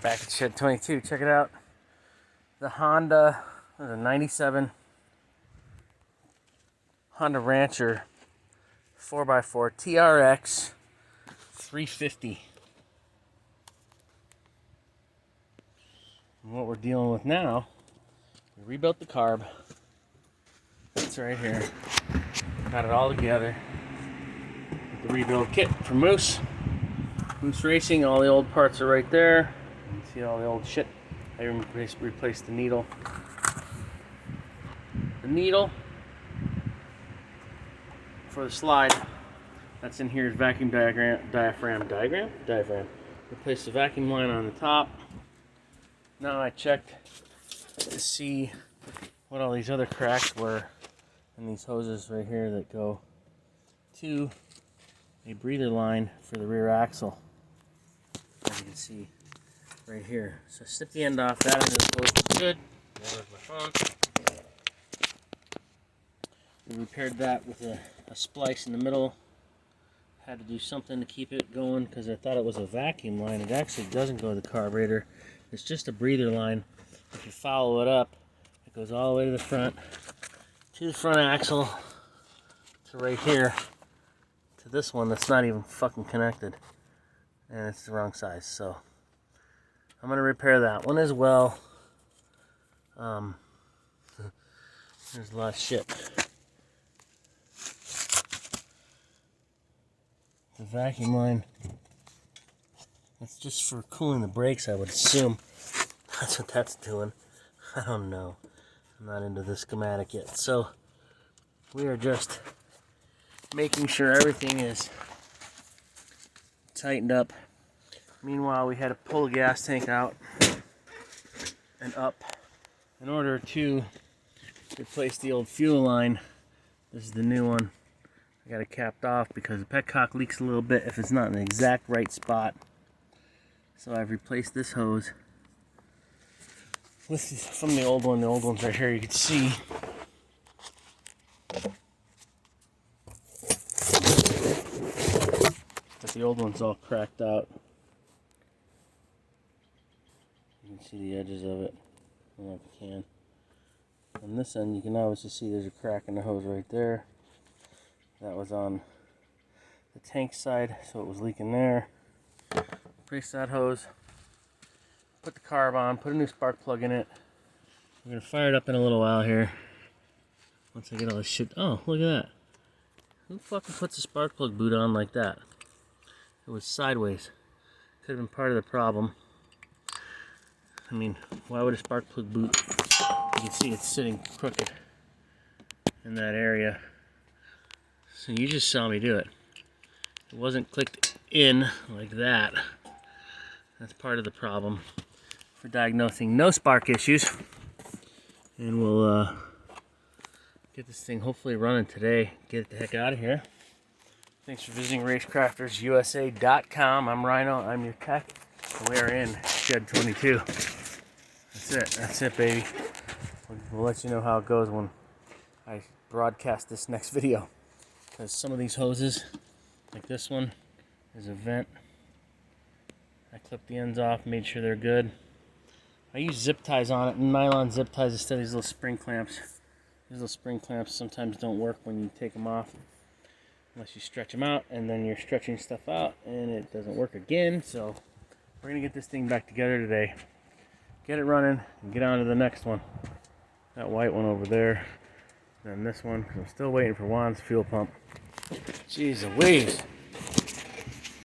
Back at Shed 22, check it out. The Honda, a 97 Honda Rancher 4x4 TRX 350. And what we're dealing with now, we rebuilt the carb. It's right here. Got it all together. The rebuild kit from Moose Racing. All the old parts are right there. You can see all the old shit. I replaced the needle. The needle for the slide. That's in here. Vacuum diaphragm. Replaced the vacuum line on the top. Now I checked to see what all these other cracks were, and these hoses right here that go to a breather line for the rear axle, as you can see right here. So I snipped the end off. That end of the hose was good. There's my phone. We repaired that with a splice in the middle. Had to do something to keep it going because I thought it was a vacuum line. It actually doesn't go to the carburetor. It's just a breather line. If you follow it up, it goes all the way to the front axle, to right here, to this one that's not even fucking connected, and it's the wrong size. So I'm gonna repair that one as well. There's a lot of shit. The vacuum line, that's just for cooling the brakes, I would assume. That's what that's doing. I don't know. I'm not into the schematic yet. So we are just making sure everything is tightened up. Meanwhile, we had to pull the gas tank out and up in order to replace the old fuel line. This is the new one. I got it capped off because the petcock leaks a little bit if it's not in the exact right spot. So I've replaced this hose from the old one. The old one's right here, you can see. But the old one's all cracked out. You can see the edges of it. I don't know if you can. On this end, you can obviously see there's a crack in the hose right there. That was on the tank side, so it was leaking there. Replace that hose. Put the carb on, put a new spark plug in it. We're gonna fire it up in a little while here. Once I get all this shit. Oh, look at that. Who fucking puts a spark plug boot on like that? It was sideways. Could have been part of the problem. I mean, why would a spark plug boot? You can see it's sitting crooked in that area. So you just saw me do it. It wasn't clicked in like that. That's part of the problem for diagnosing no spark issues. And we'll get this thing hopefully running today. Get it the heck out of here. Thanks for visiting racecraftersusa.com. I'm Rhino. I'm your tech. We're in Shed 22. That's it, baby. We'll let you know how it goes when I broadcast this next video. Because some of these hoses, like this one, is a vent. I clipped the ends off, made sure they're good. I use zip ties on it, nylon zip ties instead of these little spring clamps. These little spring clamps sometimes don't work when you take them off, unless you stretch them out, and then you're stretching stuff out, and it doesn't work again. So we're gonna get this thing back together today, get it running, and get on to the next one. That white one over there, and then this one. I'm still waiting for Juan's fuel pump. Jeez Louise.